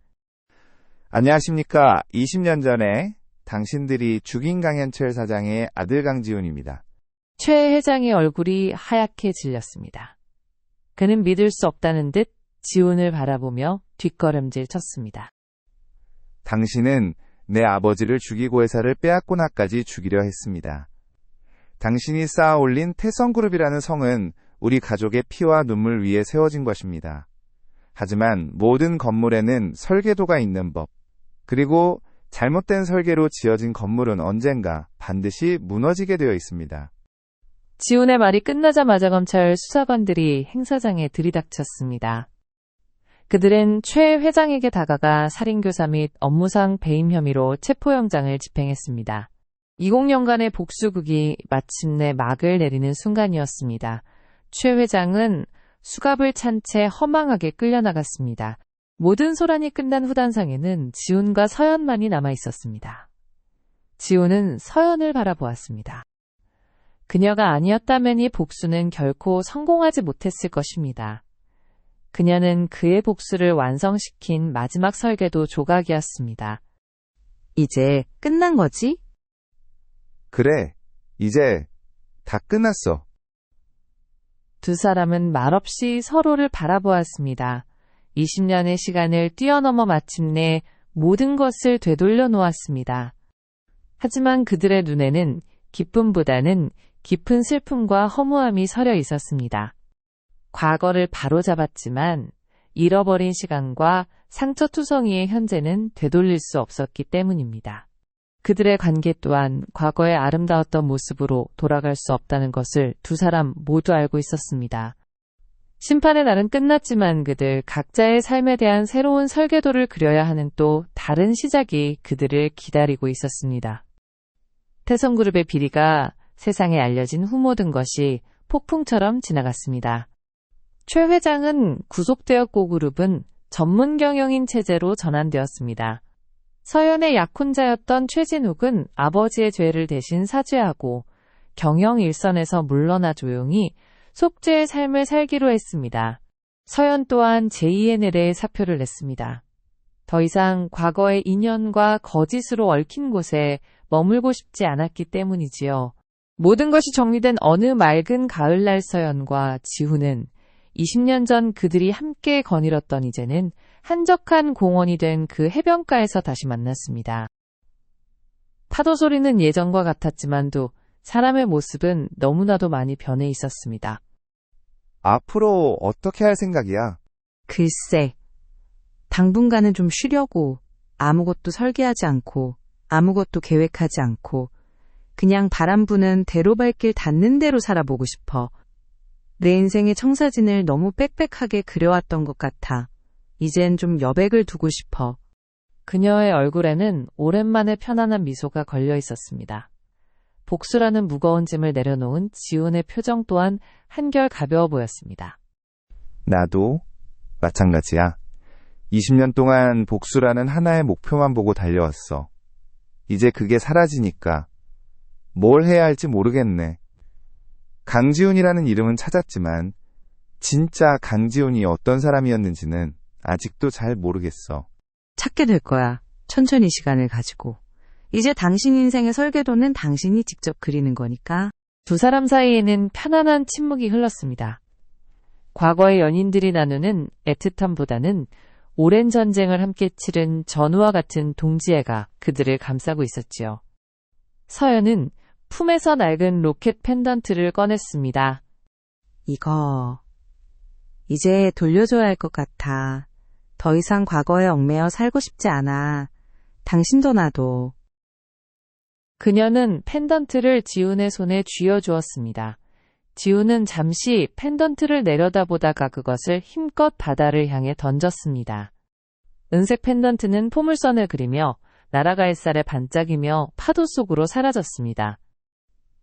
안녕하십니까. 20년 전에 당신들이 죽인 강현철 사장의 아들 강지훈입니다. 최 회장의 얼굴이 하얗게 질렸습니다. 그는 믿을 수 없다는 듯 지훈을 바라보며 뒷걸음질 쳤습니다. 당신은 내 아버지를 죽이고 회사를 빼앗고 나까지 죽이려 했습니다. 당신이 쌓아 올린 태성그룹이라는 성은 우리 가족의 피와 눈물 위에 세워진 것입니다. 하지만 모든 건물에는 설계도가 있는 법, 그리고 잘못된 설계로 지어진 건물은 언젠가 반드시 무너지게 되어 있습니다. 지훈의 말이 끝나자마자 검찰 수사관들이 행사장에 들이닥쳤습니다. 그들은 최 회장에게 다가가 살인교사 및 업무상 배임 혐의로 체포영장을 집행했습니다. 20년간의 복수극이 마침내 막을 내리는 순간이었습니다. 최 회장은 수갑을 찬 채 허망하게 끌려나갔습니다. 모든 소란이 끝난 후단상에는 지훈과 서연만이 남아 있었습니다. 지훈은 서연을 바라보았습니다. 그녀가 아니었다면 이 복수는 결코 성공하지 못했을 것입니다. 그녀는 그의 복수를 완성시킨 마지막 설계도 조각이었습니다. 이제 끝난 거지? 그래, 이제 다 끝났어. 두 사람은 말없이 서로를 바라보았습니다. 20년의 시간을 뛰어넘어 마침내 모든 것을 되돌려 놓았습니다. 하지만 그들의 눈에는 기쁨보다는 깊은 슬픔과 허무함이 서려 있었습니다. 과거를 바로잡았지만 잃어버린 시간과 상처투성이의 현재는 되돌릴 수 없었기 때문입니다. 그들의 관계 또한 과거의 아름다웠던 모습으로 돌아갈 수 없다는 것을 두 사람 모두 알고 있었습니다. 심판의 날은 끝났지만 그들 각자의 삶에 대한 새로운 설계도를 그려야 하는 또 다른 시작이 그들을 기다리고 있었습니다. 태성그룹의 비리가 세상에 알려진 후 모든 것이 폭풍처럼 지나갔습니다. 최 회장은 구속되었고 그룹은 전문 경영인 체제로 전환되었습니다. 서연의 약혼자였던 최진욱은 아버지의 죄를 대신 사죄하고 경영 일선에서 물러나 조용히 속죄의 삶을 살기로 했습니다. 서연 또한 제2NL에 사표를 냈습니다. 더 이상 과거의 인연과 거짓으로 얽힌 곳에 머물고 싶지 않았기 때문이지요. 모든 것이 정리된 어느 맑은 가을날 서연과 지훈은 20년 전 그들이 함께 거닐었던 이제는 한적한 공원이 된 그 해변가에서 다시 만났습니다. 파도 소리는 예전과 같았지만도 사람의 모습은 너무나도 많이 변해 있었습니다. 앞으로 어떻게 할 생각이야? 글쎄, 당분간은 좀 쉬려고 아무것도 설계하지 않고 아무것도 계획하지 않고 그냥 바람 부는 대로발길 닿는 대로 살아보고 싶어. 내 인생의 청사진을 너무 빽빽하게 그려왔던 것 같아. 이젠 좀 여백을 두고 싶어. 그녀의 얼굴에는 오랜만에 편안한 미소가 걸려 있었습니다. 복수라는 무거운 짐을 내려놓은 지훈의 표정 또한 한결 가벼워 보였습니다. 나도 마찬가지야. 20년 동안 복수라는 하나의 목표만 보고 달려왔어. 이제 그게 사라지니까 뭘 해야 할지 모르겠네. 강지훈이라는 이름은 찾았지만 진짜 강지훈이 어떤 사람이었는지는 아직도 잘 모르겠어. 찾게 될 거야. 천천히 시간을 가지고. 이제 당신 인생의 설계도는 당신이 직접 그리는 거니까. 두 사람 사이에는 편안한 침묵이 흘렀습니다. 과거의 연인들이 나누는 애틋함보다는 오랜 전쟁을 함께 치른 전우와 같은 동지애가 그들을 감싸고 있었지요. 서연은 품에서 낡은 로켓 펜던트를 꺼냈습니다. 이거 이제 돌려줘야 할 것 같아. 더 이상 과거에 얽매여 살고 싶지 않아. 당신도 나도. 그녀는 펜던트를 지훈의 손에 쥐어주었습니다. 지훈은 잠시 펜던트를 내려다보다가 그것을 힘껏 바다를 향해 던졌습니다. 은색 펜던트는 포물선을 그리며 날아갈 햇살에 반짝이며 파도 속으로 사라졌습니다.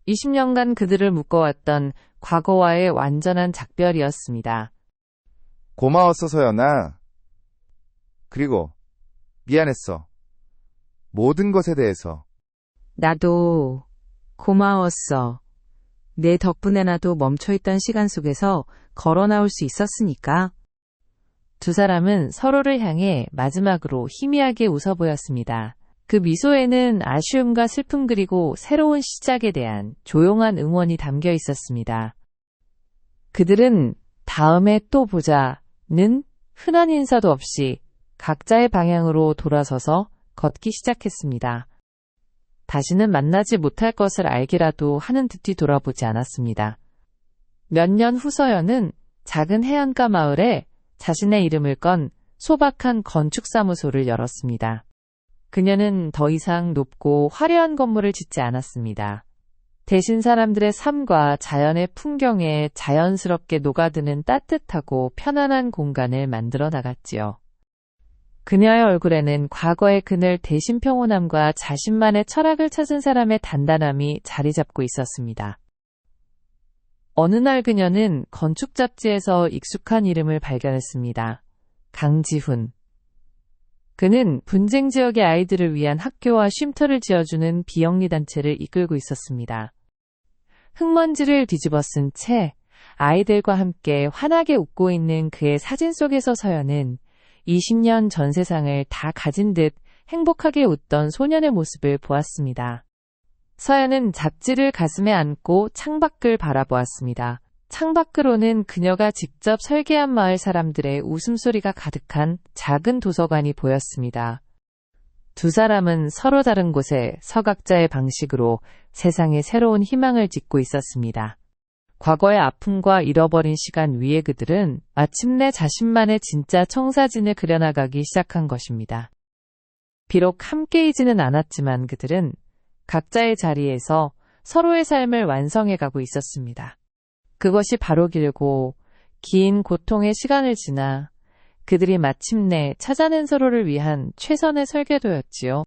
20년간 그들을 묶어왔던 과거와의 완전한 작별이었습니다. 고마웠어, 서연아. 그리고 미안했어. 모든 것에 대해서. 나도 고마웠어. 내 덕분에 나도 멈춰있던 시간 속에서 걸어 나올 수 있었으니까. 두 사람은 서로를 향해 마지막으로 희미하게 웃어 보였습니다. 그 미소에는 아쉬움과 슬픔 그리고 새로운 시작에 대한 조용한 응원이 담겨 있었습니다. 그들은 다음에 또 보자는 흔한 인사도 없이 각자의 방향으로 돌아서서 걷기 시작했습니다. 다시는 만나지 못할 것을 알기라도 하는 듯이 돌아보지 않았습니다. 몇 년 후 서연은 작은 해안가 마을에 자신의 이름을 건 소박한 건축사무소를 열었습니다. 그녀는 더 이상 높고 화려한 건물을 짓지 않았습니다. 대신 사람들의 삶과 자연의 풍경에 자연스럽게 녹아드는 따뜻하고 편안한 공간을 만들어 나갔지요. 그녀의 얼굴에는 과거의 그늘 대신 평온함과 자신만의 철학을 찾은 사람의 단단함이 자리 잡고 있었습니다. 어느 날 그녀는 건축 잡지에서 익숙한 이름을 발견했습니다. 강지훈. 그는 분쟁 지역의 아이들을 위한 학교와 쉼터를 지어주는 비영리 단체를 이끌고 있었습니다. 흙먼지를 뒤집어 쓴 채 아이들과 함께 환하게 웃고 있는 그의 사진 속에서 서연은 20년 전 세상을 다 가진 듯 행복하게 웃던 소년의 모습을 보았습니다. 서연은 잡지를 가슴에 안고 창밖을 바라보았습니다. 창밖으로는 그녀가 직접 설계한 마을 사람들의 웃음소리가 가득한 작은 도서관이 보였습니다. 두 사람은 서로 다른 곳에 서각자의 방식으로 세상에 새로운 희망을 짓고 있었습니다. 과거의 아픔과 잃어버린 시간 위에 그들은 마침내 자신만의 진짜 청사진을 그려나가기 시작한 것입니다. 비록 함께이지는 않았지만 그들은 각자의 자리에서 서로의 삶을 완성해가고 있었습니다. 그것이 바로 길고 긴 고통의 시간을 지나 그들이 마침내 찾아낸 서로를 위한 최선의 설계도였지요.